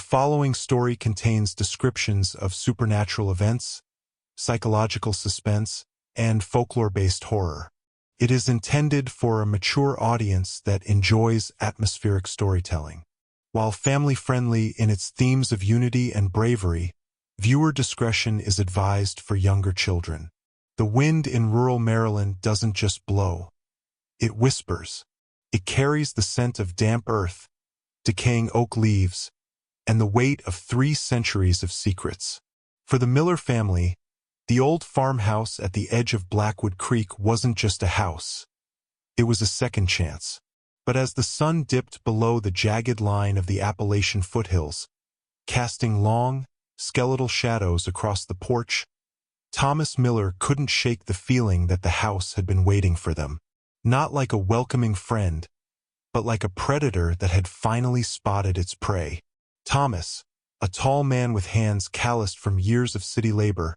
following story contains descriptions of supernatural events, psychological suspense, and folklore-based horror. It is intended for a mature audience that enjoys atmospheric storytelling. While family-friendly in its themes of unity and bravery, viewer discretion is advised for younger children. The wind in rural Maryland doesn't just blow. It whispers. It carries the scent of damp earth, decaying oak leaves, and the weight of 3 centuries of secrets. For the Miller family, the old farmhouse at the edge of Blackwood Creek wasn't just a house. It was a second chance. But as the sun dipped below the jagged line of the Appalachian foothills, casting long, skeletal shadows across the porch, Thomas Miller couldn't shake the feeling that the house had been waiting for them. Not like a welcoming friend, but like a predator that had finally spotted its prey. Thomas, a tall man with hands calloused from years of city labor,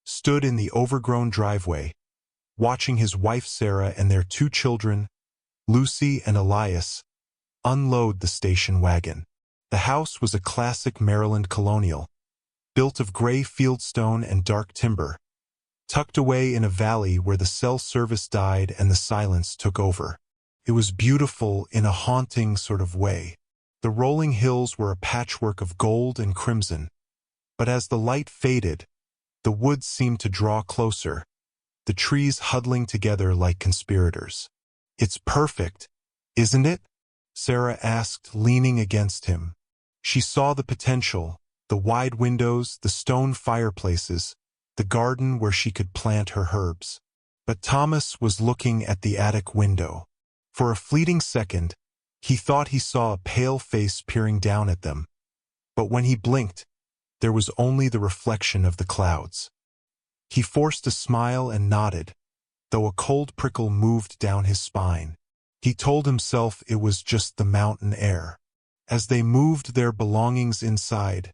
stood in the overgrown driveway, watching his wife Sarah and their 2 children, Lucy and Elias, unload the station wagon. The house was a classic Maryland colonial, built of gray fieldstone and dark timber, tucked away in a valley where the cell service died and the silence took over. It was beautiful in a haunting sort of way. The rolling hills were a patchwork of gold and crimson, but as the light faded, the woods seemed to draw closer, the trees huddling together like conspirators. "It's perfect, isn't it?" Sarah asked, leaning against him. She saw the potential, the wide windows, the stone fireplaces, the garden where she could plant her herbs. But Thomas was looking at the attic window. For a fleeting second, he thought he saw a pale face peering down at them. But when he blinked, there was only the reflection of the clouds. He forced a smile and nodded, though a cold prickle moved down his spine. He told himself it was just the mountain air. As they moved their belongings inside,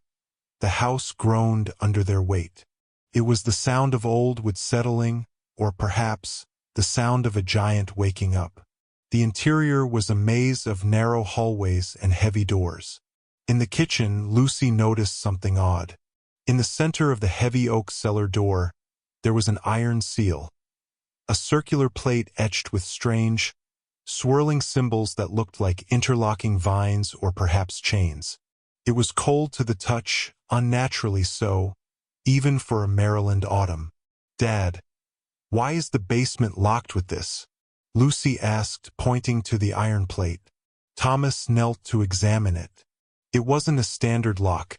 the house groaned under their weight. It was the sound of old wood settling, or perhaps the sound of a giant waking up. The interior was a maze of narrow hallways and heavy doors. In the kitchen, Lucy noticed something odd. In the center of the heavy oak cellar door, there was an iron seal, a circular plate etched with strange, swirling symbols that looked like interlocking vines or perhaps chains. It was cold to the touch, unnaturally so, even for a Maryland autumn. "Dad, why is the basement locked with this?" Lucy asked, pointing to the iron plate. Thomas knelt to examine it. It wasn't a standard lock.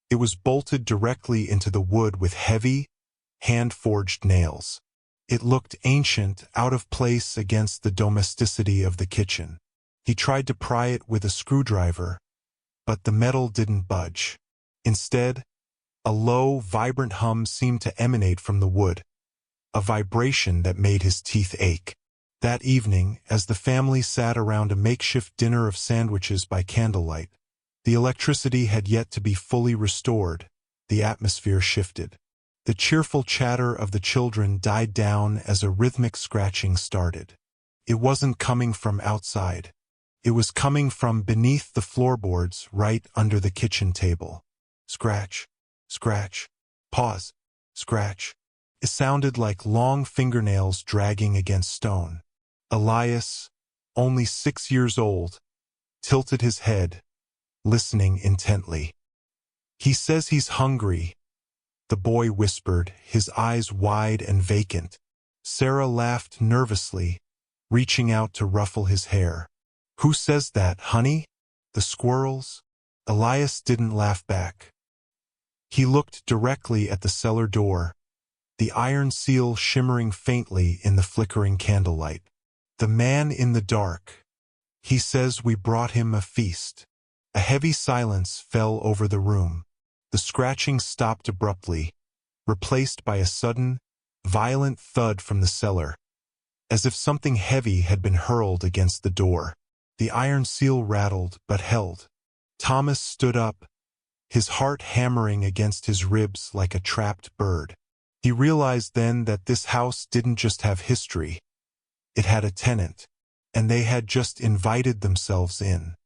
It was bolted directly into the wood with heavy, hand-forged nails. It looked ancient, out of place against the domesticity of the kitchen. He tried to pry it with a screwdriver, but the metal didn't budge. Instead, a low, vibrant hum seemed to emanate from the wood, a vibration that made his teeth ache. That evening, as the family sat around a makeshift dinner of sandwiches by candlelight, the electricity had yet to be fully restored. The atmosphere shifted. The cheerful chatter of the children died down as a rhythmic scratching started. It wasn't coming from outside. It was coming from beneath the floorboards right under the kitchen table. Scratch, scratch, pause, scratch. It sounded like long fingernails dragging against stone. Elias, only 6 years old, tilted his head, listening intently. "He says he's hungry," the boy whispered, his eyes wide and vacant. Sarah laughed nervously, reaching out to ruffle his hair. "Who says that, honey? The squirrels?" Elias didn't laugh back. He looked directly at the cellar door, the iron seal shimmering faintly in the flickering candlelight. "The man in the dark. He says we brought him a feast." A heavy silence fell over the room. The scratching stopped abruptly, replaced by a sudden, violent thud from the cellar, as if something heavy had been hurled against the door. The iron seal rattled but held. Thomas stood up, his heart hammering against his ribs like a trapped bird. He realized then that this house didn't just have history. It had a tenant, and they had just invited themselves in.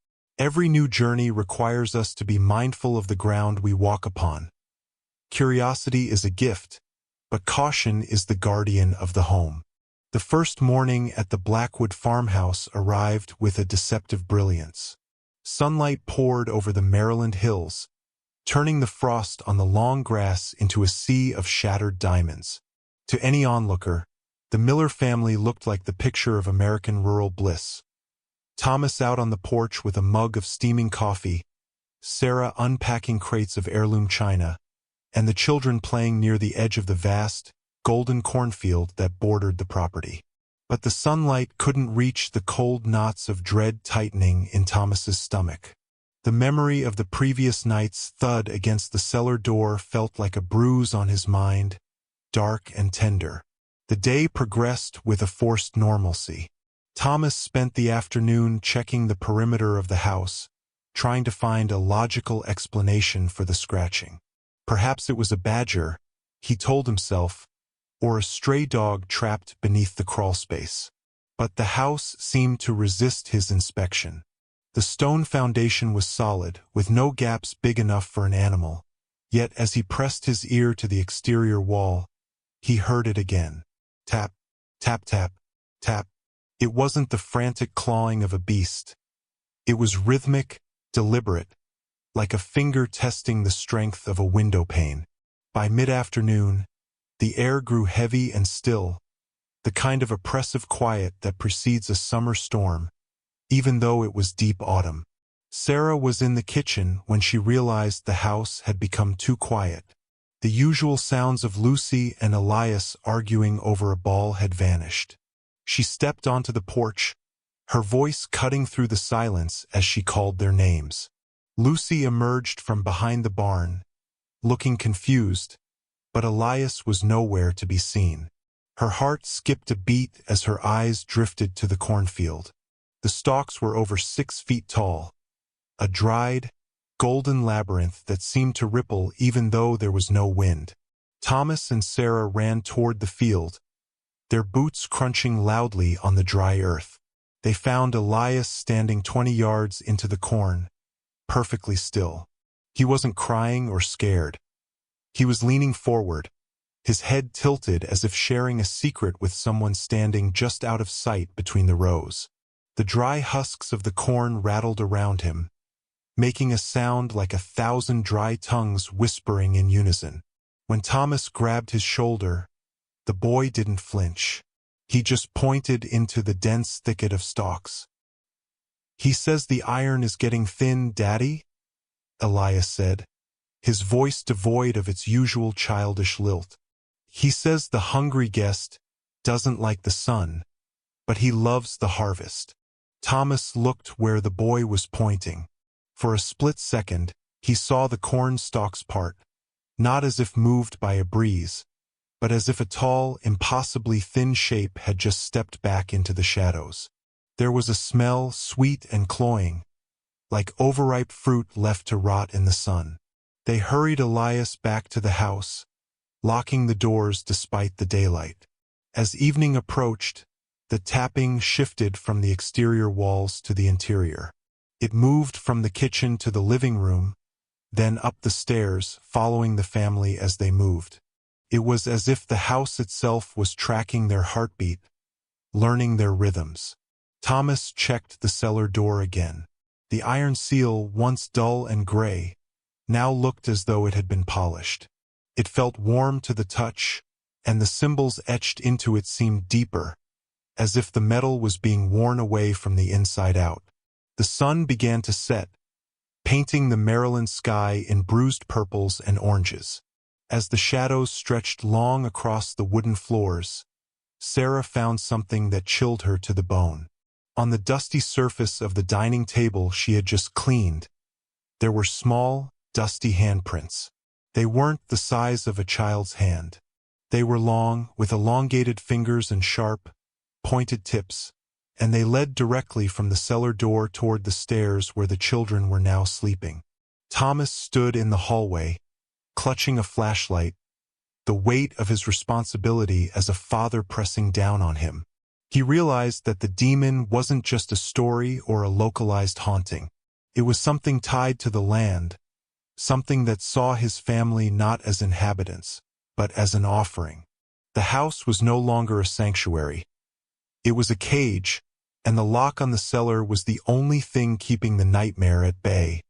Every new journey requires us to be mindful of the ground we walk upon. Curiosity is a gift, but caution is the guardian of the home. The first morning at the Blackwood farmhouse arrived with a deceptive brilliance. Sunlight poured over the Maryland hills, turning the frost on the long grass into a sea of shattered diamonds. To any onlooker, the Miller family looked like the picture of American rural bliss. Thomas out on the porch with a mug of steaming coffee, Sarah unpacking crates of heirloom china, and the children playing near the edge of the vast, golden cornfield that bordered the property. But the sunlight couldn't reach the cold knots of dread tightening in Thomas's stomach. The memory of the previous night's thud against the cellar door felt like a bruise on his mind, dark and tender. The day progressed with a forced normalcy. Thomas spent the afternoon checking the perimeter of the house, trying to find a logical explanation for the scratching. Perhaps it was a badger, he told himself, or a stray dog trapped beneath the crawlspace. But the house seemed to resist his inspection. The stone foundation was solid, with no gaps big enough for an animal. Yet as he pressed his ear to the exterior wall, he heard it again. Tap, tap, tap, tap. It wasn't the frantic clawing of a beast. It was rhythmic, deliberate, like a finger testing the strength of a window pane. By mid-afternoon, the air grew heavy and still, the kind of oppressive quiet that precedes a summer storm, even though it was deep autumn. Sarah was in the kitchen when she realized the house had become too quiet. The usual sounds of Lucy and Elias arguing over a ball had vanished. She stepped onto the porch, her voice cutting through the silence as she called their names. Lucy emerged from behind the barn, looking confused, but Elias was nowhere to be seen. Her heart skipped a beat as her eyes drifted to the cornfield. The stalks were over 6 feet tall, a dried, golden labyrinth that seemed to ripple even though there was no wind. Thomas and Sarah ran toward the field, their boots crunching loudly on the dry earth. They found Elias standing 20 yards into the corn, perfectly still. He wasn't crying or scared. He was leaning forward, his head tilted as if sharing a secret with someone standing just out of sight between the rows. The dry husks of the corn rattled around him, making a sound like 1,000 dry tongues whispering in unison. When Thomas grabbed his shoulder, the boy didn't flinch. He just pointed into the dense thicket of stalks. "He says the iron is getting thin, Daddy?" Elias said, his voice devoid of its usual childish lilt. "He says the hungry guest doesn't like the sun, but he loves the harvest." Thomas looked where the boy was pointing. For a split second, he saw the corn stalks part, not as if moved by a breeze, but as if a tall, impossibly thin shape had just stepped back into the shadows. There was a smell sweet and cloying, like overripe fruit left to rot in the sun. They hurried Elias back to the house, locking the doors despite the daylight. As evening approached, the tapping shifted from the exterior walls to the interior. It moved from the kitchen to the living room, then up the stairs, following the family as they moved. It was as if the house itself was tracking their heartbeat, learning their rhythms. Thomas checked the cellar door again. The iron seal, once dull and gray, now looked as though it had been polished. It felt warm to the touch, and the symbols etched into it seemed deeper, as if the metal was being worn away from the inside out. The sun began to set, painting the Maryland sky in bruised purples and oranges. As the shadows stretched long across the wooden floors, Sarah found something that chilled her to the bone. On the dusty surface of the dining table she had just cleaned, there were small, dusty handprints. They weren't the size of a child's hand. They were long, with elongated fingers and sharp, pointed tips, and they led directly from the cellar door toward the stairs where the children were now sleeping. Thomas stood in the hallway, clutching a flashlight, the weight of his responsibility as a father pressing down on him. He realized that the demon wasn't just a story or a localized haunting. It was something tied to the land, something that saw his family not as inhabitants, but as an offering. The house was no longer a sanctuary. It was a cage, and the lock on the cellar was the only thing keeping the nightmare at bay.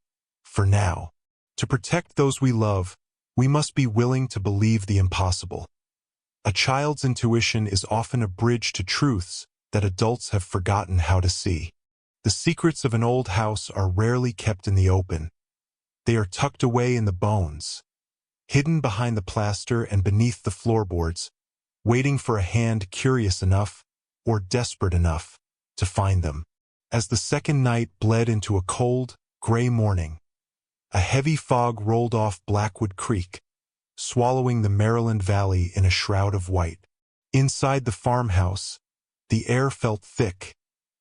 For now. To protect those we love, we must be willing to believe the impossible. A child's intuition is often a bridge to truths that adults have forgotten how to see. The secrets of an old house are rarely kept in the open. They are tucked away in the bones, hidden behind the plaster and beneath the floorboards, waiting for a hand curious enough or desperate enough to find them. As the second night bled into a cold, gray morning, a heavy fog rolled off Blackwood Creek, swallowing the Maryland Valley in a shroud of white. Inside the farmhouse, the air felt thick,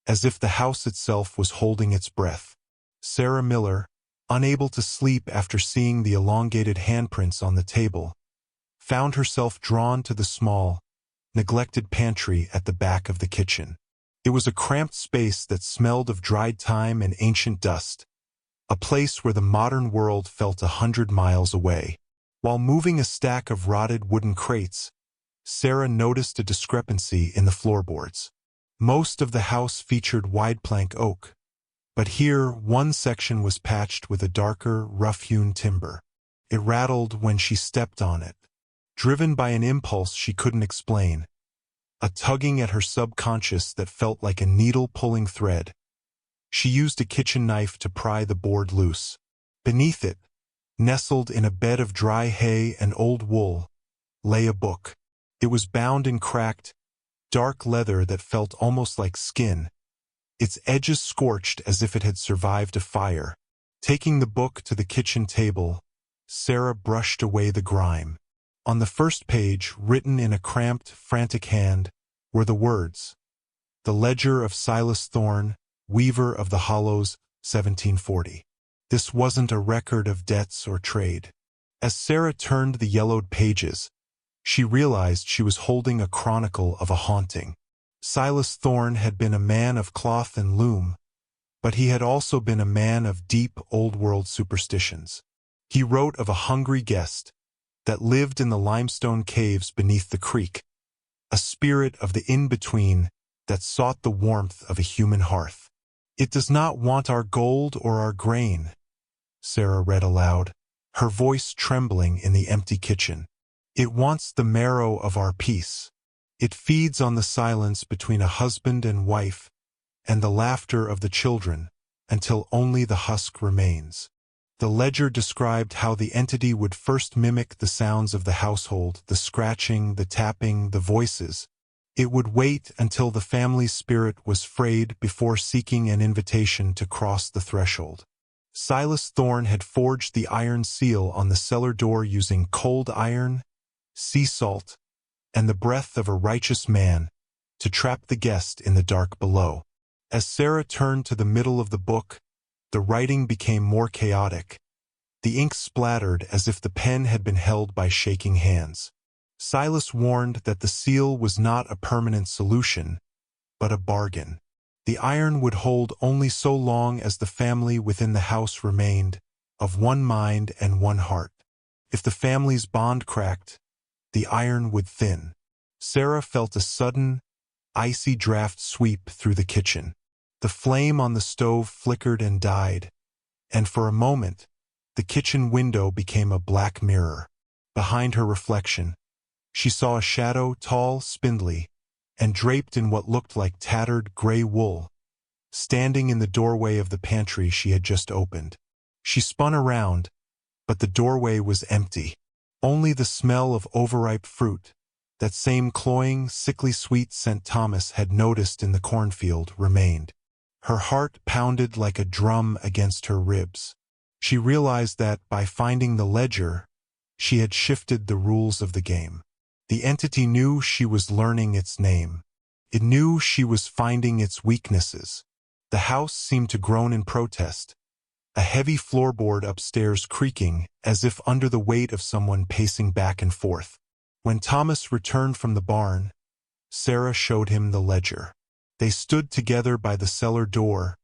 as if the house itself was holding its breath. Sarah Miller, unable to sleep after seeing the elongated handprints on the table, found herself drawn to the small, neglected pantry at the back of the kitchen. It was a cramped space that smelled of dried thyme and ancient dust, a place where the modern world felt 100 miles away. While moving a stack of rotted wooden crates, Sarah noticed a discrepancy in the floorboards. Most of the house featured wide plank oak, but here one section was patched with a darker, rough-hewn timber. It rattled when she stepped on it, driven by an impulse she couldn't explain, a tugging at her subconscious that felt like a needle pulling thread. She used a kitchen knife to pry the board loose. Beneath it, nestled in a bed of dry hay and old wool, lay a book. It was bound in cracked, dark leather that felt almost like skin, its edges scorched as if it had survived a fire. Taking the book to the kitchen table, Sarah brushed away the grime. On the first page, written in a cramped, frantic hand, were the words, "The Ledger of Silas Thorne, Weaver of the Hollows, 1740. This wasn't a record of debts or trade. As Sarah turned the yellowed pages, she realized she was holding a chronicle of a haunting. Silas Thorne had been a man of cloth and loom, but he had also been a man of deep old-world superstitions. He wrote of a hungry guest that lived in the limestone caves beneath the creek, a spirit of the in-between that sought the warmth of a human hearth. "It does not want our gold or our grain," Sarah read aloud, her voice trembling in the empty kitchen. "It wants the marrow of our peace. It feeds on the silence between a husband and wife and the laughter of the children until only the husk remains." The ledger described how the entity would first mimic the sounds of the household, the scratching, the tapping, the voices. It would wait until the family's spirit was frayed before seeking an invitation to cross the threshold. Silas Thorne had forged the iron seal on the cellar door using cold iron, sea salt, and the breath of a righteous man to trap the guest in the dark below. As Sarah turned to the middle of the book, the writing became more chaotic. The ink splattered as if the pen had been held by shaking hands. Silas warned that the seal was not a permanent solution, but a bargain. The iron would hold only so long as the family within the house remained, of one mind and one heart. If the family's bond cracked, the iron would thin. Sarah felt a sudden, icy draft sweep through the kitchen. The flame on the stove flickered and died, and for a moment, the kitchen window became a black mirror. Behind her reflection, she saw a shadow, tall, spindly, and draped in what looked like tattered gray wool, standing in the doorway of the pantry she had just opened. She spun around, but the doorway was empty. Only the smell of overripe fruit, that same cloying, sickly sweet scent Thomas had noticed in the cornfield, remained. Her heart pounded like a drum against her ribs. She realized that, by finding the ledger, she had shifted the rules of the game. The entity knew she was learning its name. It knew she was finding its weaknesses. The house seemed to groan in protest, a heavy floorboard upstairs creaking as if under the weight of someone pacing back and forth. When Thomas returned from the barn, Sarah showed him the ledger. They stood together by the cellar door,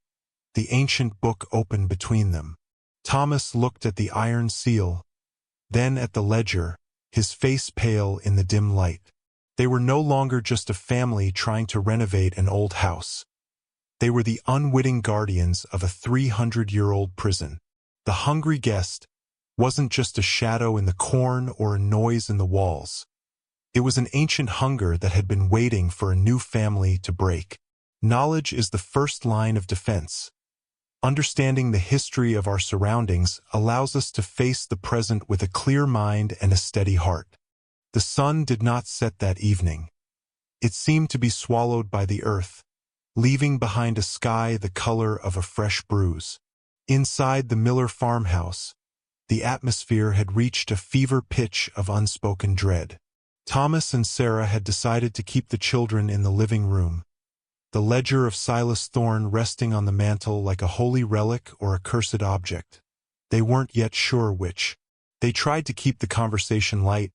The ancient book opened between them. Thomas looked at the iron seal, then at the ledger, his face pale in the dim light. They were no longer just a family trying to renovate an old house. They were the unwitting guardians of a 300-year-old prison. The hungry guest wasn't just a shadow in the corn or a noise in the walls. It was an ancient hunger that had been waiting for a new family to break. Knowledge is the first line of defense. Understanding the history of our surroundings allows us to face the present with a clear mind and a steady heart. The sun did not set that evening. It seemed to be swallowed by the earth, leaving behind a sky the color of a fresh bruise. Inside the Miller farmhouse, the atmosphere had reached a fever pitch of unspoken dread. Thomas and Sarah had decided to keep the children in the living room, the ledger of Silas Thorne resting on the mantel like a holy relic or a cursed object. They weren't yet sure which. They tried to keep the conversation light,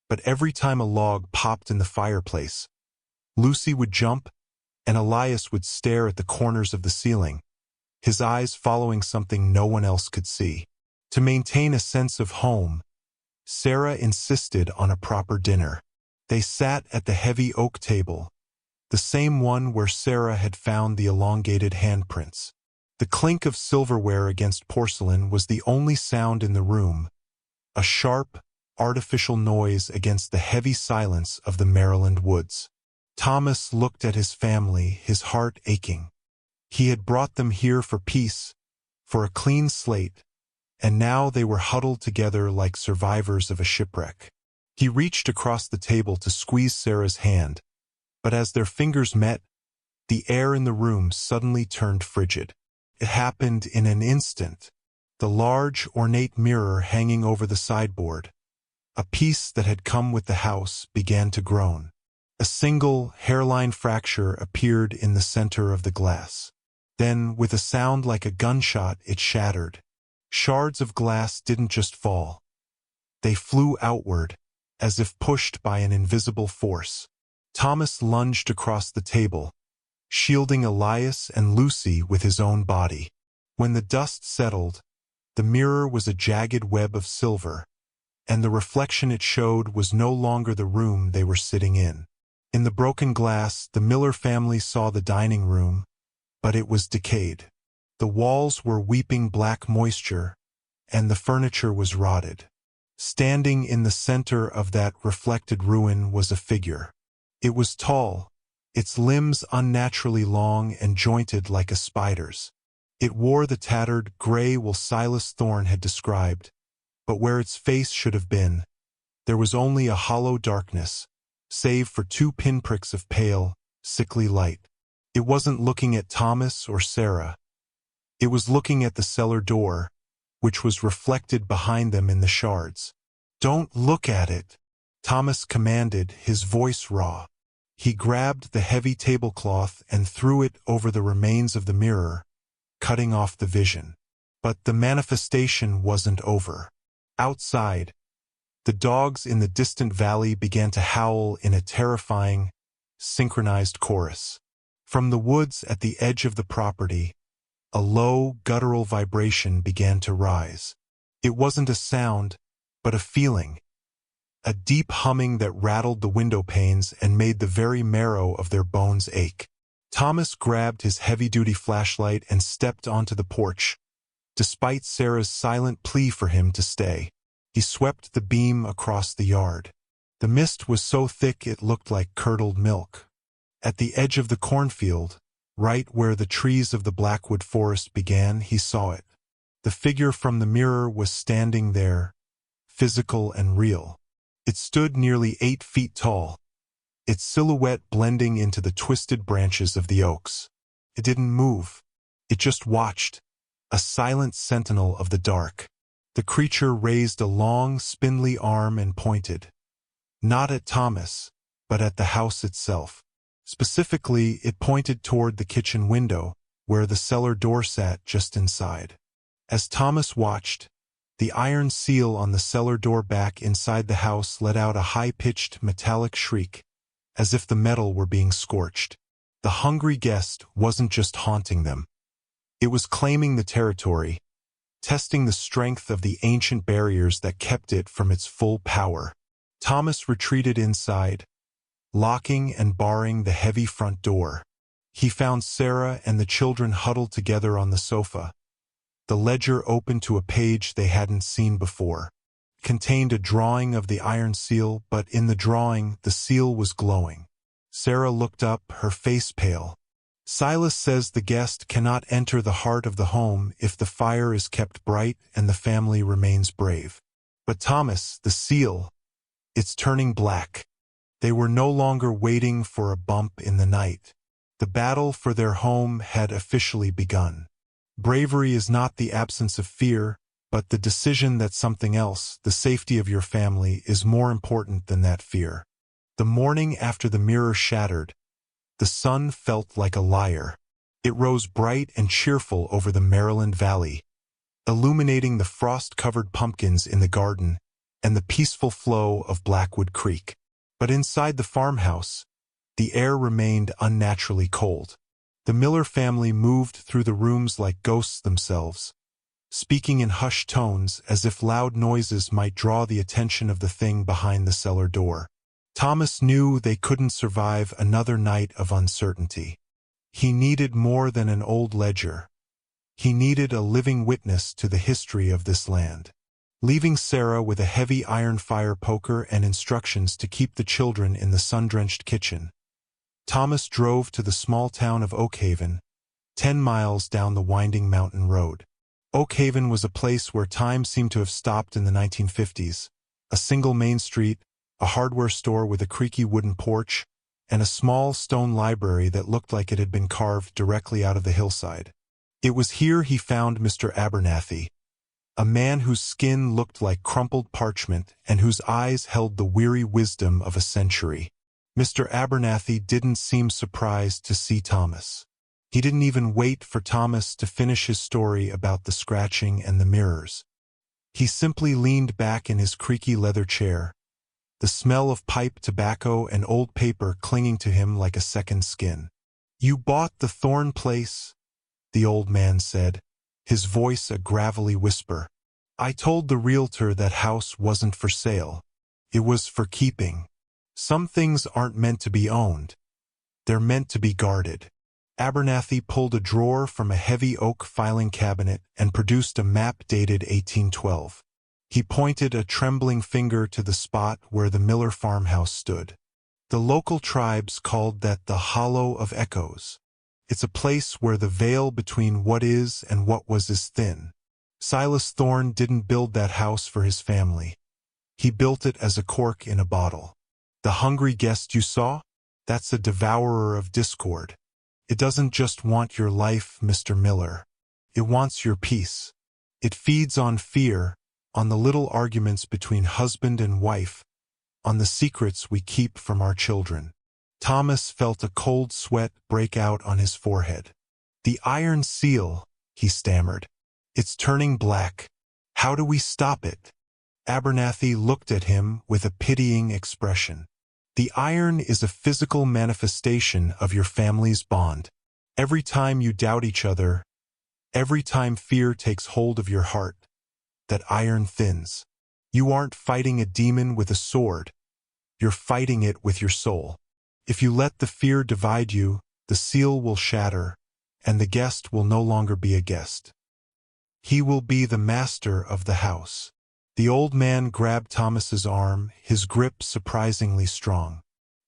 but every time a log popped in the fireplace, Lucy would jump, and Elias would stare at the corners of the ceiling, his eyes following something no one else could see. To maintain a sense of home, Sarah insisted on a proper dinner. They sat at the heavy oak table, the same one where Sarah had found the elongated handprints. The clink of silverware against porcelain was the only sound in the room, a sharp, artificial noise against the heavy silence of the Maryland woods. Thomas looked at his family, his heart aching. He had brought them here for peace, for a clean slate, and now they were huddled together like survivors of a shipwreck. He reached across the table to squeeze Sarah's hand, but as their fingers met, the air in the room suddenly turned frigid. It happened in an instant. The large, ornate mirror hanging over the sideboard, a piece that had come with the house, began to groan. A single hairline fracture appeared in the center of the glass. Then, with a sound like a gunshot, it shattered. Shards of glass didn't just fall. They flew outward, as if pushed by an invisible force. Thomas lunged across the table, shielding Elias and Lucy with his own body. When the dust settled, the mirror was a jagged web of silver, and the reflection it showed was no longer the room they were sitting in. In the broken glass, the Miller family saw the dining room, but it was decayed. The walls were weeping black moisture, and the furniture was rotted. Standing in the center of that reflected ruin was a figure. It was tall, its limbs unnaturally long and jointed like a spider's. It wore the tattered gray wool Silas Thorne had described, but where its face should have been, there was only a hollow darkness, save for 2 pinpricks of pale, sickly light. It wasn't looking at Thomas or Sarah. It was looking at the cellar door, which was reflected behind them in the shards. "Don't look at it," Thomas commanded, his voice raw. He grabbed the heavy tablecloth and threw it over the remains of the mirror, cutting off the vision. But the manifestation wasn't over. Outside, the dogs in the distant valley began to howl in a terrifying, synchronized chorus. From the woods at the edge of the property, a low, guttural vibration began to rise. It wasn't a sound, but a feeling, a deep humming that rattled the window panes and made the very marrow of their bones ache. Thomas grabbed his heavy-duty flashlight and stepped onto the porch, despite Sarah's silent plea for him to stay. He swept the beam across the yard. The mist was so thick it looked like curdled milk. At the edge of the cornfield, right where the trees of the Blackwood forest began, he saw it. The figure from the mirror was standing there, physical and real. It stood nearly 8 feet tall, its silhouette blending into the twisted branches of the oaks. It didn't move. It just watched, a silent sentinel of the dark. The creature raised a long, spindly arm and pointed, not at Thomas, but at the house itself. Specifically, it pointed toward the kitchen window, where the cellar door sat just inside. As Thomas watched, the iron seal on the cellar door back inside the house let out a high-pitched metallic shriek, as if the metal were being scorched. The hungry guest wasn't just haunting them. It was claiming the territory, testing the strength of the ancient barriers that kept it from its full power. Thomas retreated inside, locking and barring the heavy front door. He found Sarah and the children huddled together on the sofa. The ledger opened to a page they hadn't seen before. It contained a drawing of the iron seal, but in the drawing, the seal was glowing. Sarah looked up, her face pale. Silas says the guest cannot enter the heart of the home if the fire is kept bright and the family remains brave. But Thomas, the seal, it's turning black. They were no longer waiting for a bump in the night. The battle for their home had officially begun. Bravery is not the absence of fear, but the decision that something else, the safety of your family, is more important than that fear. The morning after the mirror shattered, the sun felt like a liar. It rose bright and cheerful over the Maryland Valley, illuminating the frost-covered pumpkins in the garden and the peaceful flow of Blackwood Creek. But inside the farmhouse, the air remained unnaturally cold. The Miller family moved through the rooms like ghosts themselves, speaking in hushed tones as if loud noises might draw the attention of the thing behind the cellar door. Thomas knew they couldn't survive another night of uncertainty. He needed more than an old ledger. He needed a living witness to the history of this land. Leaving Sarah with a heavy iron fire poker and instructions to keep the children in the sun-drenched kitchen, Thomas drove to the small town of Oakhaven, 10 miles down the winding mountain road. Oakhaven was a place where time seemed to have stopped in the 1950s. A single main street, a hardware store with a creaky wooden porch, and a small stone library that looked like it had been carved directly out of the hillside. It was here he found Mr. Abernathy, a man whose skin looked like crumpled parchment and whose eyes held the weary wisdom of a century. Mr. Abernathy didn't seem surprised to see Thomas. He didn't even wait for Thomas to finish his story about the scratching and the mirrors. He simply leaned back in his creaky leather chair, the smell of pipe tobacco and old paper clinging to him like a second skin. "You bought the Thorn place?" the old man said, his voice a gravelly whisper. "I told the realtor that house wasn't for sale. It was for keeping. Some things aren't meant to be owned. They're meant to be guarded." Abernathy pulled a drawer from a heavy oak filing cabinet and produced a map dated 1812. He pointed a trembling finger to the spot where the Miller farmhouse stood. The local tribes called that the Hollow of Echoes. It's a place where the veil between what is and what was is thin. Silas Thorne didn't build that house for his family. He built it as a cork in a bottle. The hungry guest you saw? That's a devourer of discord. It doesn't just want your life, Mr. Miller. It wants your peace. It feeds on fear, on the little arguments between husband and wife, on the secrets we keep from our children. Thomas felt a cold sweat break out on his forehead. "The iron seal," he stammered. "It's turning black. How do we stop it?" Abernathy looked at him with a pitying expression. "The iron is a physical manifestation of your family's bond. Every time you doubt each other, every time fear takes hold of your heart, that iron thins. You aren't fighting a demon with a sword. You're fighting it with your soul. If you let the fear divide you, the seal will shatter, and the guest will no longer be a guest. He will be the master of the house." The old man grabbed Thomas's arm, his grip surprisingly strong.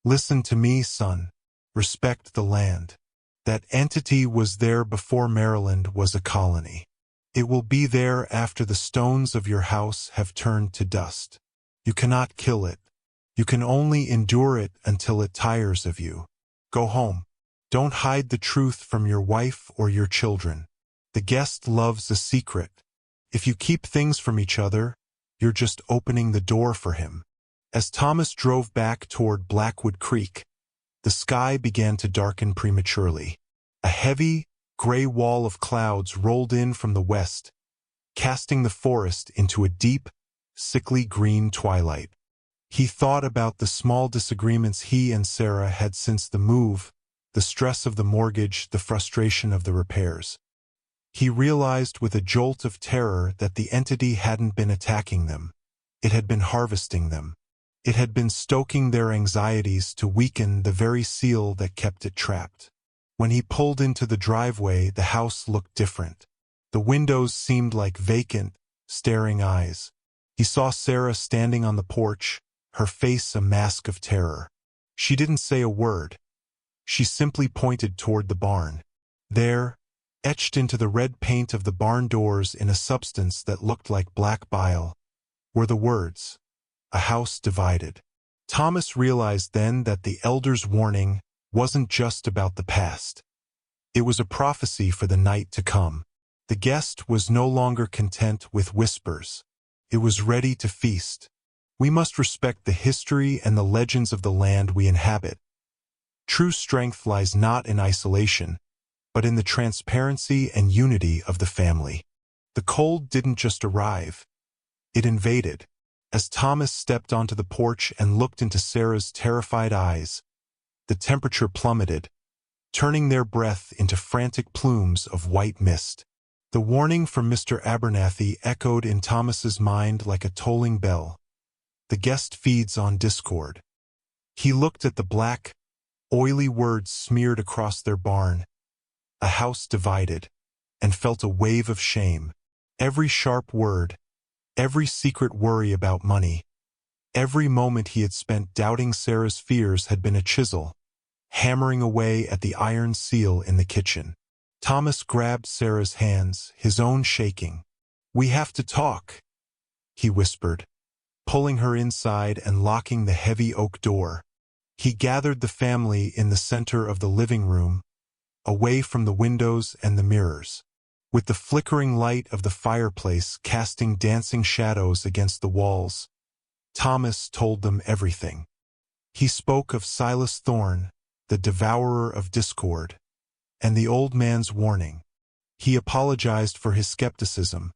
"Listen to me, son. Respect the land. That entity was there before Maryland was a colony. It will be there after the stones of your house have turned to dust. You cannot kill it. You can only endure it until it tires of you. Go home. Don't hide the truth from your wife or your children. The guest loves a secret. If you keep things from each other, you're just opening the door for him." As Thomas drove back toward Blackwood Creek, the sky began to darken prematurely. A heavy, gray wall of clouds rolled in from the west, casting the forest into a deep, sickly green twilight. He thought about the small disagreements he and Sarah had since the move, the stress of the mortgage, the frustration of the repairs. He realized with a jolt of terror that the entity hadn't been attacking them. It had been harvesting them. It had been stoking their anxieties to weaken the very seal that kept it trapped. When he pulled into the driveway, the house looked different. The windows seemed like vacant, staring eyes. He saw Sarah standing on the porch, her face a mask of terror. She didn't say a word. She simply pointed toward the barn. There, etched into the red paint of the barn doors in a substance that looked like black bile, were the words, "A house divided." Thomas realized then that the elder's warning wasn't just about the past. It was a prophecy for the night to come. The guest was no longer content with whispers. It was ready to feast. We must respect the history and the legends of the land we inhabit. True strength lies not in isolation, but in the transparency and unity of the family. The cold didn't just arrive. It invaded. As Thomas stepped onto the porch and looked into Sarah's terrified eyes, the temperature plummeted, turning their breath into frantic plumes of white mist. The warning from Mr. Abernathy echoed in Thomas's mind like a tolling bell. The guest feeds on discord. He looked at the black, oily words smeared across their barn, "A house divided," and felt a wave of shame. Every sharp word, every secret worry about money, every moment he had spent doubting Sarah's fears had been a chisel, hammering away at the iron seal in the kitchen. Thomas grabbed Sarah's hands, his own shaking. "We have to talk," he whispered, pulling her inside and locking the heavy oak door. He gathered the family in the center of the living room, away from the windows and the mirrors. With the flickering light of the fireplace casting dancing shadows against the walls, Thomas told them everything. He spoke of Silas Thorne, the devourer of discord, and the old man's warning. He apologized for his skepticism,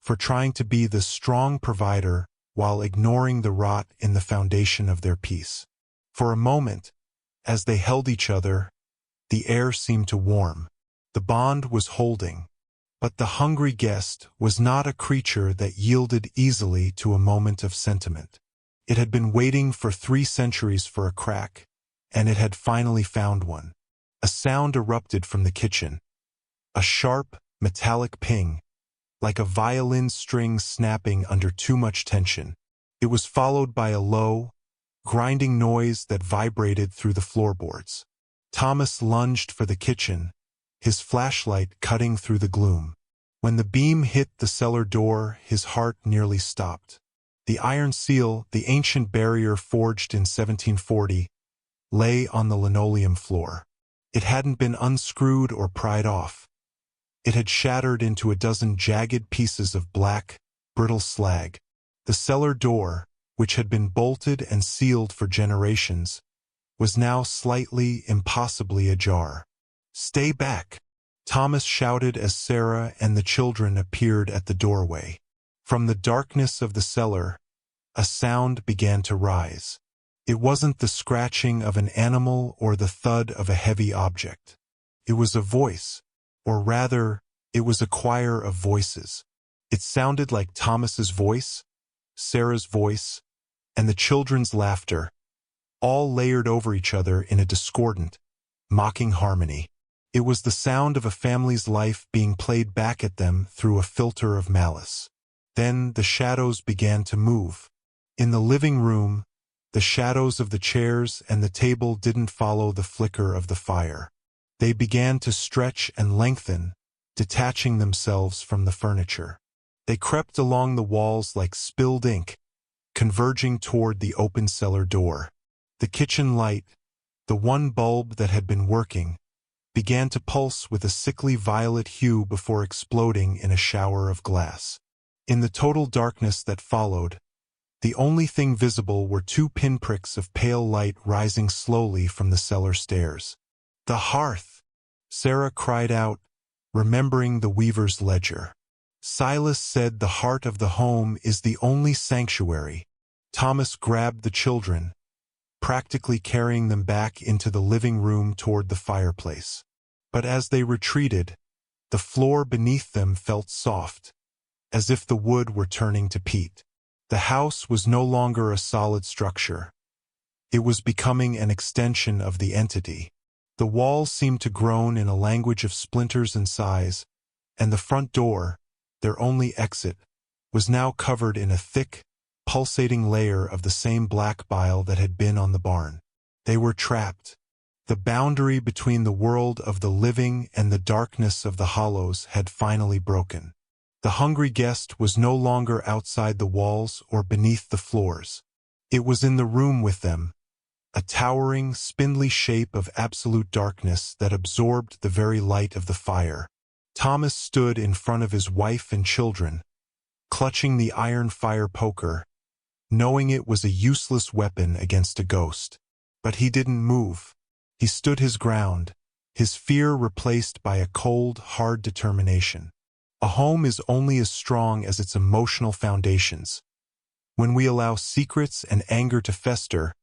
for trying to be the strong provider while ignoring the rot in the foundation of their peace. For a moment, as they held each other, the air seemed to warm. The bond was holding. But the hungry guest was not a creature that yielded easily to a moment of sentiment. It had been waiting for 3 centuries for a crack, and it had finally found one. A sound erupted from the kitchen. A sharp, metallic ping, like a violin string snapping under too much tension. It was followed by a low, grinding noise that vibrated through the floorboards. Thomas lunged for the kitchen, his flashlight cutting through the gloom. When the beam hit the cellar door, his heart nearly stopped. The iron seal, the ancient barrier forged in 1740, lay on the linoleum floor. It hadn't been unscrewed or pried off. It had shattered into a dozen jagged pieces of black, brittle slag. The cellar door, which had been bolted and sealed for generations, was now slightly, impossibly ajar. "Stay back!" Thomas shouted as Sarah and the children appeared at the doorway. From the darkness of the cellar, a sound began to rise. It wasn't the scratching of an animal or the thud of a heavy object. It was a voice, or rather, it was a choir of voices. It sounded like Thomas's voice, Sarah's voice, and the children's laughter, all layered over each other in a discordant, mocking harmony. It was the sound of a family's life being played back at them through a filter of malice. Then the shadows began to move. In the living room, the shadows of the chairs and the table didn't follow the flicker of the fire. They began to stretch and lengthen, detaching themselves from the furniture. They crept along the walls like spilled ink, converging toward the open cellar door. The kitchen light, the one bulb that had been working, began to pulse with a sickly violet hue before exploding in a shower of glass. In the total darkness that followed, the only thing visible were 2 pinpricks of pale light rising slowly from the cellar stairs. "The hearth!" Sarah cried out, remembering the weaver's ledger. "Silas said the heart of the home is the only sanctuary." Thomas grabbed the children, practically carrying them back into the living room toward the fireplace. But as they retreated, The floor beneath them felt soft, as if the wood were turning to peat. The house was no longer a solid structure. It was becoming an extension of the entity. The walls seemed to groan in a language of splinters and sighs, and the front door, their only exit, was now covered in a thick, pulsating layer of the same black bile that had been on the barn. They were trapped. The boundary between the world of the living and the darkness of the hollows had finally broken. The hungry guest was no longer outside the walls or beneath the floors. It was in the room with them, a towering, spindly shape of absolute darkness that absorbed the very light of the fire. Thomas stood in front of his wife and children, clutching the iron fire poker, knowing it was a useless weapon against a ghost. But he didn't move. He stood his ground, his fear replaced by a cold, hard determination. A home is only as strong as its emotional foundations. When we allow secrets and anger to fester,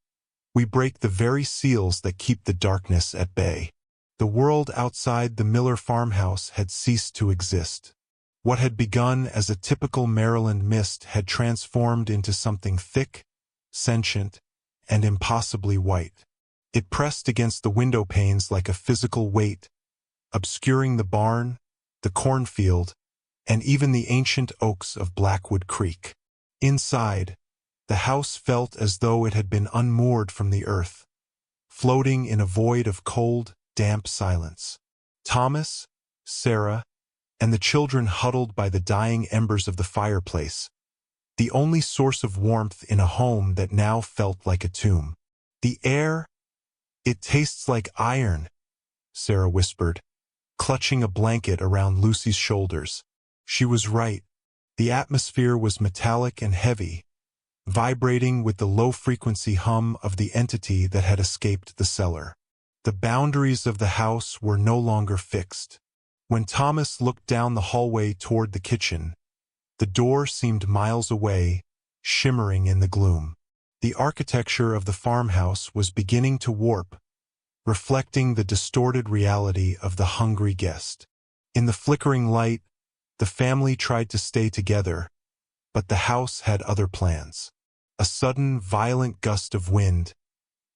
we break the very seals that keep the darkness at bay. The world outside the Miller farmhouse had ceased to exist. What had begun as a typical Maryland mist had transformed into something thick, sentient, and impossibly white. It pressed against the window panes like a physical weight, obscuring the barn, the cornfield, and even the ancient oaks of Blackwood Creek. Inside, the house felt as though it had been unmoored from the earth, floating in a void of cold, damp silence. Thomas, Sarah, and the children huddled by the dying embers of the fireplace, the only source of warmth in a home that now felt like a tomb. The air, it tastes like iron, Sarah whispered, clutching a blanket around Lucy's shoulders. She was right. The atmosphere was metallic and heavy, vibrating with the low-frequency hum of the entity that had escaped the cellar. The boundaries of the house were no longer fixed. When Thomas looked down the hallway toward the kitchen, the door seemed miles away, shimmering in the gloom. The architecture of the farmhouse was beginning to warp, reflecting the distorted reality of the hungry guest. In the flickering light, the family tried to stay together, but the house had other plans. A sudden, violent gust of wind,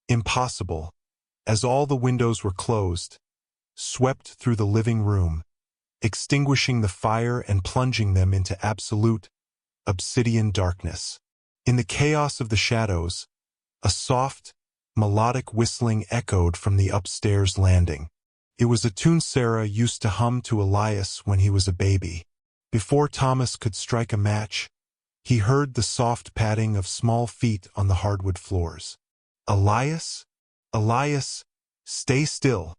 impossible, as all the windows were closed, swept through the living room, extinguishing the fire and plunging them into absolute, obsidian darkness. In the chaos of the shadows, a soft, melodic whistling echoed from the upstairs landing. It was a tune Sarah used to hum to Elias when he was a baby. Before Thomas could strike a match, he heard the soft padding of small feet on the hardwood floors. "Elias? Elias, stay still,"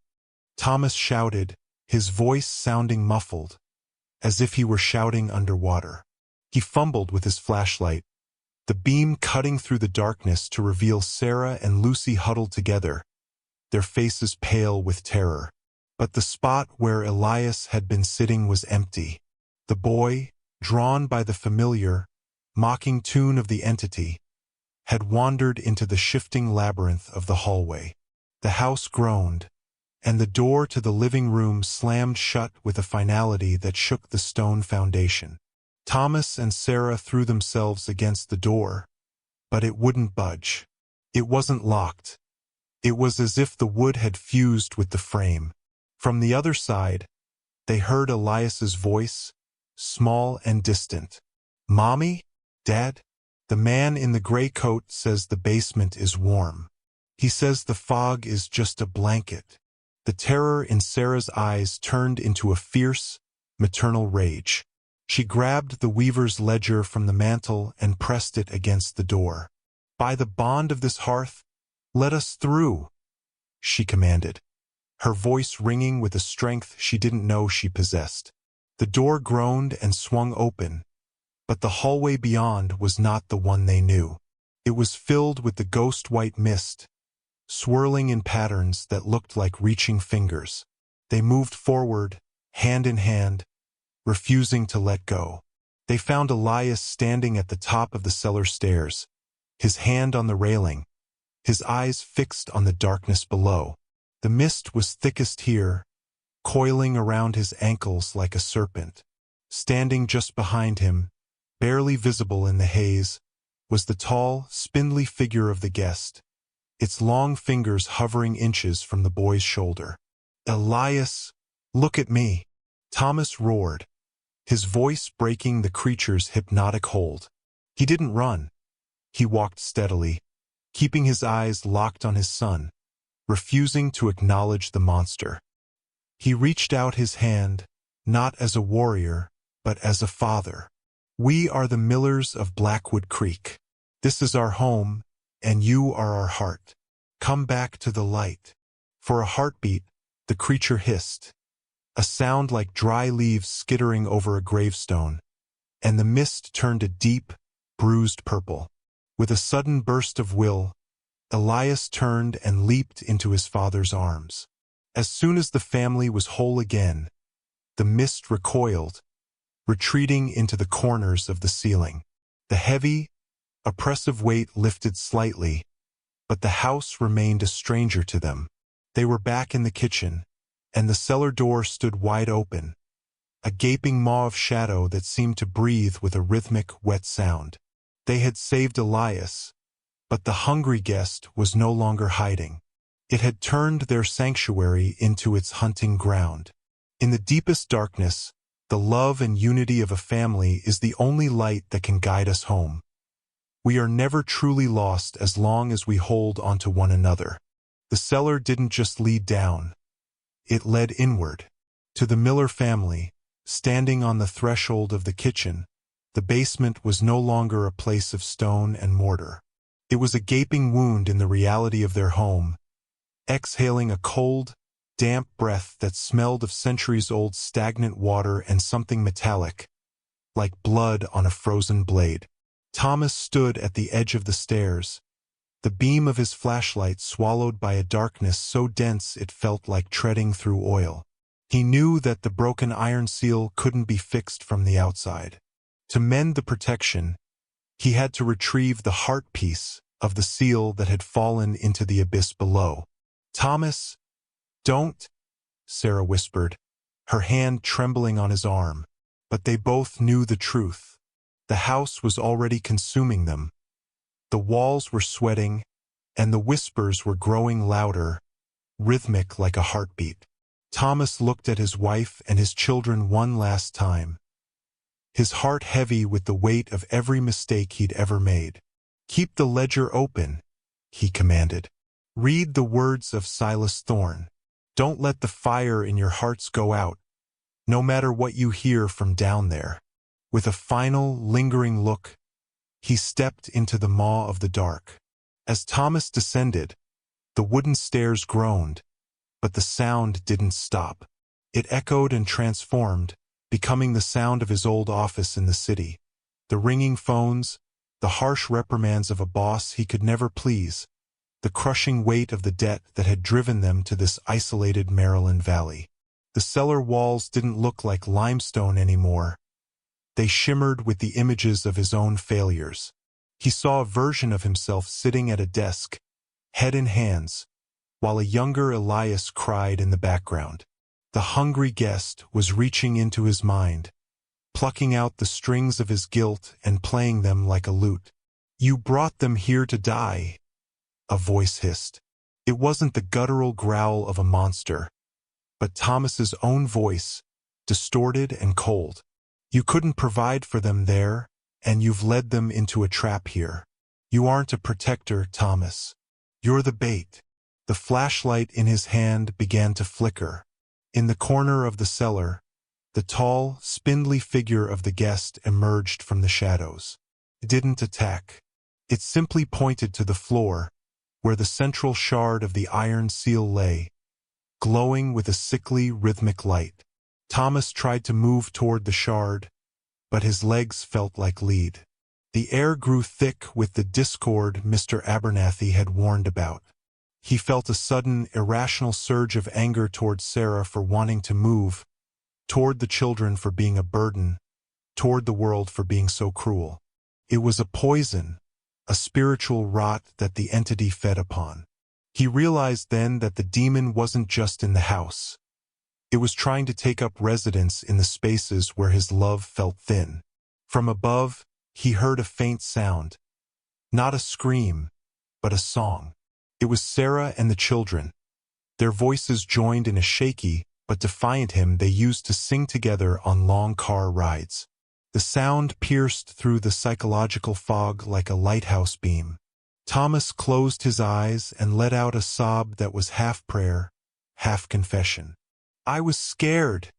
Thomas shouted, his voice sounding muffled, as if he were shouting underwater. He fumbled with his flashlight, the beam cutting through the darkness to reveal Sarah and Lucy huddled together, their faces pale with terror. But the spot where Elias had been sitting was empty. The boy, drawn by the familiar, mocking tune of the entity, had wandered into the shifting labyrinth of the hallway. The house groaned, and the door to the living room slammed shut with a finality that shook the stone foundation. Thomas and Sarah threw themselves against the door, but it wouldn't budge. It wasn't locked. It was as if the wood had fused with the frame. From the other side, they heard Elias's voice, small and distant. "Mommy? Dad? The man in the gray coat says the basement is warm. He says the fog is just a blanket." The terror in Sarah's eyes turned into a fierce, maternal rage. She grabbed the weaver's ledger from the mantel and pressed it against the door. "By the bond of this hearth, let us through," she commanded, her voice ringing with a strength she didn't know she possessed. The door groaned and swung open, but the hallway beyond was not the one they knew. It was filled with the ghost-white mist, swirling in patterns that looked like reaching fingers. They moved forward, hand in hand, refusing to let go. They found Elias standing at the top of the cellar stairs, his hand on the railing, his eyes fixed on the darkness below. The mist was thickest here, coiling around his ankles like a serpent. Standing just behind him, barely visible in the haze, was the tall, spindly figure of the guest, its long fingers hovering inches from the boy's shoulder. "Elias, look at me!" Thomas roared, his voice breaking the creature's hypnotic hold. He didn't run. He walked steadily, keeping his eyes locked on his son, refusing to acknowledge the monster. He reached out his hand, not as a warrior, but as a father. "We are the Millers of Blackwood Creek. This is our home, and you are our heart. Come back to the light." For a heartbeat, the creature hissed, a sound like dry leaves skittering over a gravestone, and the mist turned a deep, bruised purple. With a sudden burst of will, Elias turned and leaped into his father's arms. As soon as the family was whole again, the mist recoiled, retreating into the corners of the ceiling. The heavy, oppressive weight lifted slightly, but the house remained a stranger to them. They were back in the kitchen, and the cellar door stood wide open, a gaping maw of shadow that seemed to breathe with a rhythmic, wet sound. They had saved Elias, but the hungry guest was no longer hiding. It had turned their sanctuary into its hunting ground. In the deepest darkness, the love and unity of a family is the only light that can guide us home. We are never truly lost as long as we hold onto one another. The cellar didn't just lead down. It led inward. To the Miller family, standing on the threshold of the kitchen, the basement was no longer a place of stone and mortar. It was a gaping wound in the reality of their home, exhaling a cold, damp breath that smelled of centuries-old stagnant water and something metallic, like blood on a frozen blade. Thomas stood at the edge of the stairs, the beam of his flashlight swallowed by a darkness so dense it felt like treading through oil. He knew that the broken iron seal couldn't be fixed from the outside. To mend the protection, he had to retrieve the heart piece of the seal that had fallen into the abyss below. "Thomas, don't," Sarah whispered, her hand trembling on his arm. But they both knew the truth. The house was already consuming them. The walls were sweating, and the whispers were growing louder, rhythmic like a heartbeat. Thomas looked at his wife and his children one last time, his heart heavy with the weight of every mistake he'd ever made. "Keep the ledger open," he commanded. "Read the words of Silas Thorne. Don't let the fire in your hearts go out, no matter what you hear from down there." With a final, lingering look, he stepped into the maw of the dark. As Thomas descended, the wooden stairs groaned, but the sound didn't stop. It echoed and transformed, becoming the sound of his old office in the city. The ringing phones, the harsh reprimands of a boss he could never please, the crushing weight of the debt that had driven them to this isolated Maryland valley. The cellar walls didn't look like limestone anymore. They shimmered with the images of his own failures. He saw a version of himself sitting at a desk, head in hands, while a younger Elias cried in the background. The hungry guest was reaching into his mind, plucking out the strings of his guilt and playing them like a lute. "You brought them here to die," a voice hissed. It wasn't the guttural growl of a monster, but Thomas's own voice, distorted and cold. "You couldn't provide for them there, and you've led them into a trap here. You aren't a protector, Thomas. You're the bait." The flashlight in his hand began to flicker. In the corner of the cellar, the tall, spindly figure of the guest emerged from the shadows. It didn't attack. It simply pointed to the floor, where the central shard of the iron seal lay, glowing with a sickly, rhythmic light. Thomas tried to move toward the shard, but his legs felt like lead. The air grew thick with the discord Mr. Abernathy had warned about. He felt a sudden, irrational surge of anger toward Sarah for wanting to move, toward the children for being a burden, toward the world for being so cruel. It was a poison, a spiritual rot that the entity fed upon. He realized then that the demon wasn't just in the house. It was trying to take up residence in the spaces where his love felt thin. From above, he heard a faint sound. Not a scream, but a song. It was Sarah and the children. Their voices joined in a shaky but defiant hymn they used to sing together on long car rides. The sound pierced through the psychological fog like a lighthouse beam. Thomas closed his eyes and let out a sob that was half prayer, half confession. "I was scared,"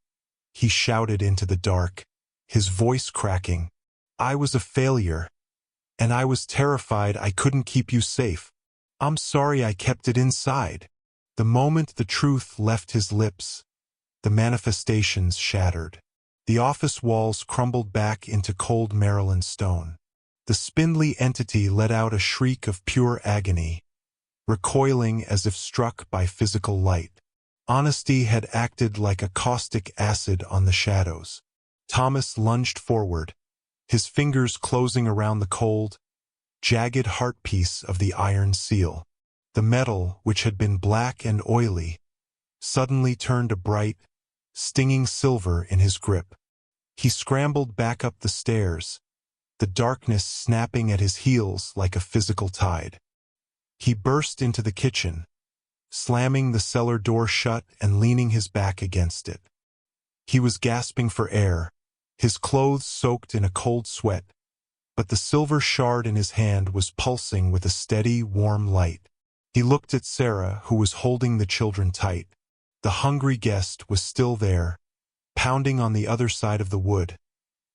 he shouted into the dark, his voice cracking. "I was a failure, and I was terrified I couldn't keep you safe. I'm sorry I kept it inside." The moment the truth left his lips, the manifestations shattered. The office walls crumbled back into cold Maryland stone. The spindly entity let out a shriek of pure agony, recoiling as if struck by physical light. Honesty had acted like a caustic acid on the shadows. Thomas lunged forward, his fingers closing around the cold, jagged heartpiece of the iron seal. The metal, which had been black and oily, suddenly turned a bright, stinging silver in his grip. He scrambled back up the stairs, the darkness snapping at his heels like a physical tide. He burst into the kitchen, slamming the cellar door shut and leaning his back against it. He was gasping for air, his clothes soaked in a cold sweat, but the silver shard in his hand was pulsing with a steady, warm light. He looked at Sarah, who was holding the children tight. The hungry guest was still there, pounding on the other side of the wood,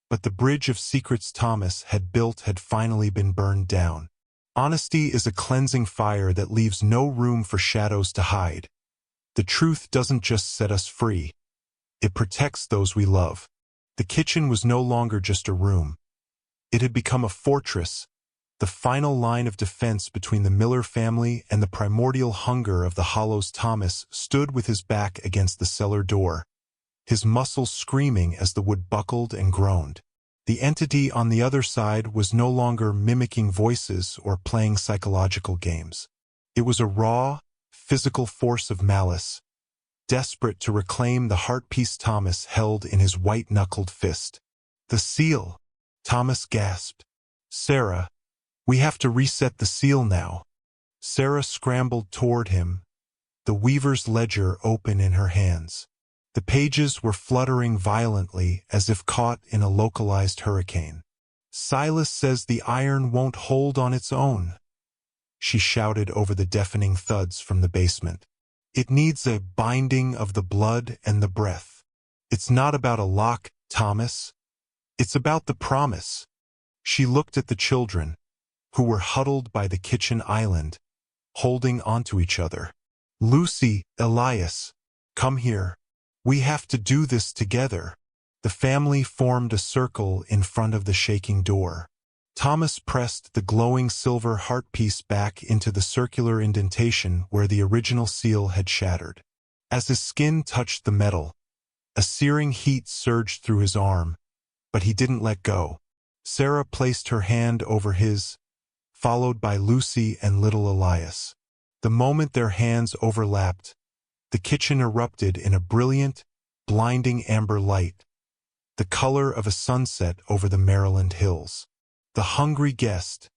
but the bridge of secrets Thomas had built had finally been burned down. Honesty is a cleansing fire that leaves no room for shadows to hide. The truth doesn't just set us free. It protects those we love. The kitchen was no longer just a room. It had become a fortress, the final line of defense between the Miller family and the primordial hunger of the Hollows. Thomas stood with his back against the cellar door, his muscles screaming as the wood buckled and groaned. The entity on the other side was no longer mimicking voices or playing psychological games. It was a raw, physical force of malice, desperate to reclaim the heartpiece Thomas held in his white-knuckled fist. "The seal!" Thomas gasped. "Sarah, we have to reset the seal now." Sarah scrambled toward him, the weaver's ledger open in her hands. The pages were fluttering violently as if caught in a localized hurricane. "Silas says the iron won't hold on its own," she shouted over the deafening thuds from the basement. "It needs a binding of the blood and the breath. It's not about a lock, Thomas. It's about the promise." She looked at the children, who were huddled by the kitchen island, holding onto each other. "Lucy, Elias, come here. We have to do this together." The family formed a circle in front of the shaking door. Thomas pressed the glowing silver heartpiece back into the circular indentation where the original seal had shattered. As his skin touched the metal, a searing heat surged through his arm, but he didn't let go. Sarah placed her hand over his, followed by Lucy and little Elias. The moment their hands overlapped, the kitchen erupted in a brilliant, blinding amber light, the color of a sunset over the Maryland hills. The hungry guest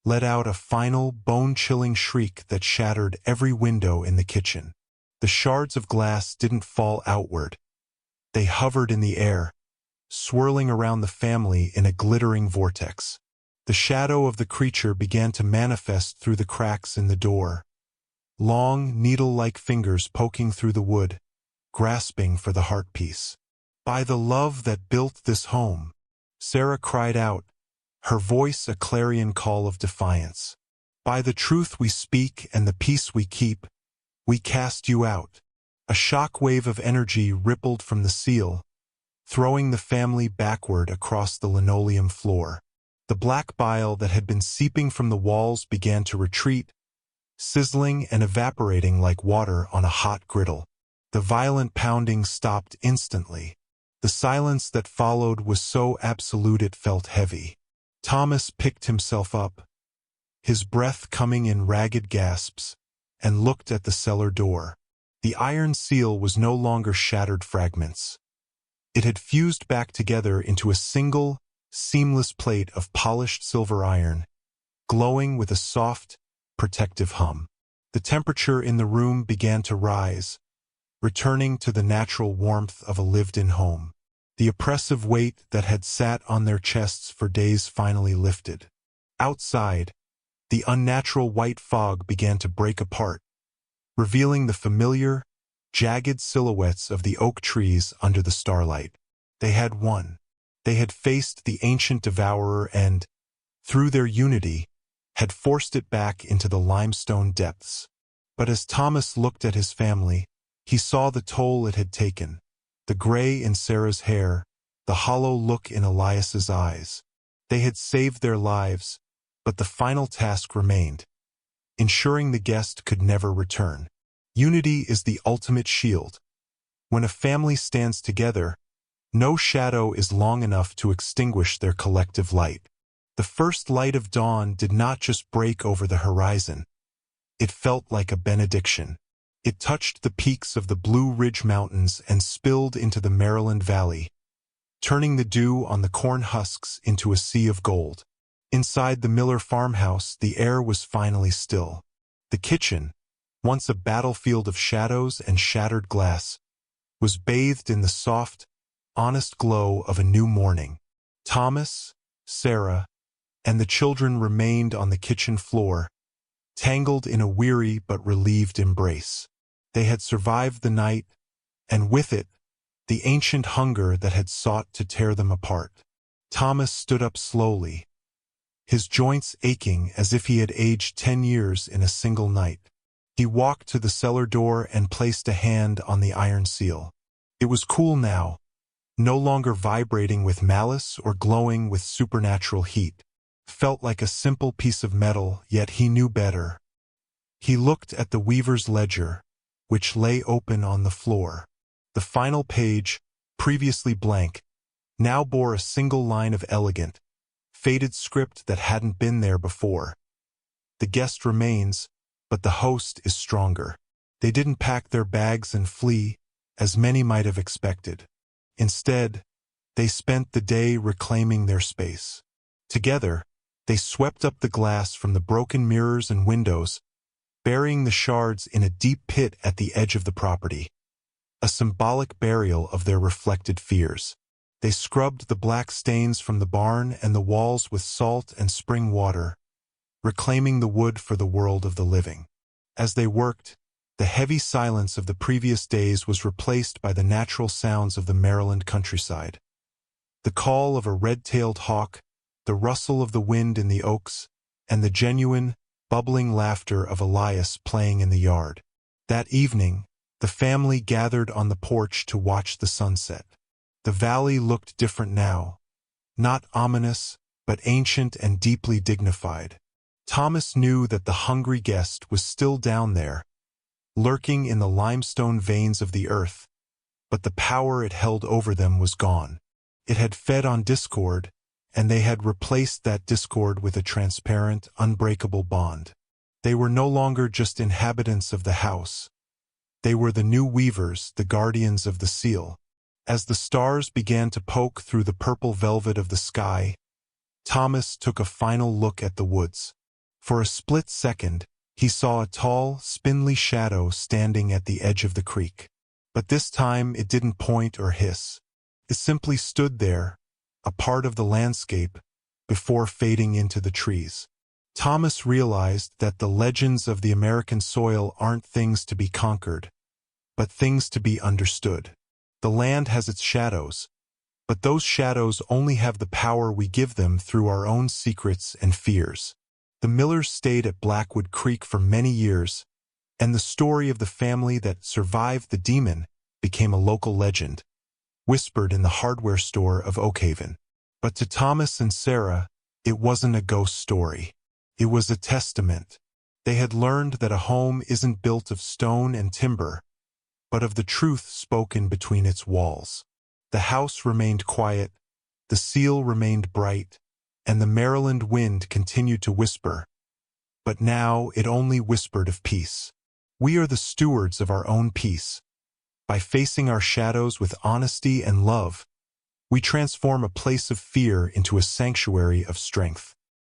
let out a final, bone-chilling shriek that shattered every window in the kitchen. The shards of glass didn't fall outward. They hovered in the air, swirling around the family in a glittering vortex. The shadow of the creature began to manifest through the cracks in the door, long, needle-like fingers poking through the wood, grasping for the heartpiece. "By the love that built this home," Sarah cried out, her voice a clarion call of defiance. "By the truth we speak and the peace we keep, we cast you out." A shock wave of energy rippled from the seal, throwing the family backward across the linoleum floor. The black bile that had been seeping from the walls began to retreat, sizzling and evaporating like water on a hot griddle. The violent pounding stopped instantly. The silence that followed was so absolute it felt heavy. Thomas picked himself up, his breath coming in ragged gasps, and looked at the cellar door. The iron seal was no longer shattered fragments. It had fused back together into a single, seamless plate of polished silver iron, glowing with a soft, protective hum. The temperature in the room began to rise, returning to the natural warmth of a lived-in home. The oppressive weight that had sat on their chests for days finally lifted. Outside, the unnatural white fog began to break apart, revealing the familiar, jagged silhouettes of the oak trees under the starlight. They had won. They had faced the ancient devourer and, through their unity, had forced it back into the limestone depths. But as Thomas looked at his family, he saw the toll it had taken. The gray in Sarah's hair, the hollow look in Elias's eyes. They had saved their lives, but the final task remained, ensuring the guest could never return. Unity is the ultimate shield. When a family stands together, no shadow is long enough to extinguish their collective light. The first light of dawn did not just break over the horizon. It felt like a benediction. It touched the peaks of the Blue Ridge Mountains and spilled into the Maryland Valley, turning the dew on the corn husks into a sea of gold. Inside the Miller farmhouse, the air was finally still. The kitchen, once a battlefield of shadows and shattered glass, was bathed in the soft, honest glow of a new morning. Thomas, Sarah, and the children remained on the kitchen floor, tangled in a weary but relieved embrace. They had survived the night, and with it, the ancient hunger that had sought to tear them apart. Thomas stood up slowly, his joints aching as if he had aged 10 years in a single night. He walked to the cellar door and placed a hand on the iron seal. It was cool now, no longer vibrating with malice or glowing with supernatural heat. Felt like a simple piece of metal, yet he knew better. He looked at the weaver's ledger, which lay open on the floor. The final page, previously blank, now bore a single line of elegant, faded script that hadn't been there before. The guest remains, but the host is stronger. They didn't pack their bags and flee, as many might have expected. Instead, they spent the day reclaiming their space. Together, they swept up the glass from the broken mirrors and windows, burying the shards in a deep pit at the edge of the property, a symbolic burial of their reflected fears. They scrubbed the black stains from the barn and the walls with salt and spring water, reclaiming the wood for the world of the living. As they worked, the heavy silence of the previous days was replaced by the natural sounds of the Maryland countryside. The call of a red-tailed hawk, the rustle of the wind in the oaks, and the genuine, bubbling laughter of Elias playing in the yard. That evening, the family gathered on the porch to watch the sunset. The valley looked different now, not ominous, but ancient and deeply dignified. Thomas knew that the hungry guest was still down there, lurking in the limestone veins of the earth, but the power it held over them was gone. It had fed on discord, and they had replaced that discord with a transparent, unbreakable bond. They were no longer just inhabitants of the house. They were the new weavers, the guardians of the seal. As the stars began to poke through the purple velvet of the sky, Thomas took a final look at the woods. For a split second, he saw a tall, spindly shadow standing at the edge of the creek. But this time it didn't point or hiss. It simply stood there, a part of the landscape, before fading into the trees. Thomas realized that the legends of the American soil aren't things to be conquered, but things to be understood. The land has its shadows, but those shadows only have the power we give them through our own secrets and fears. The Millers stayed at Blackwood Creek for many years, and the story of the family that survived the demon became a local legend, whispered in the hardware store of Oakhaven. But to Thomas and Sarah, it wasn't a ghost story. It was a testament. They had learned that a home isn't built of stone and timber, but of the truth spoken between its walls. The house remained quiet, the seal remained bright, and the Maryland wind continued to whisper. But now it only whispered of peace. We are the stewards of our own peace. By facing our shadows with honesty and love, we transform a place of fear into a sanctuary of strength.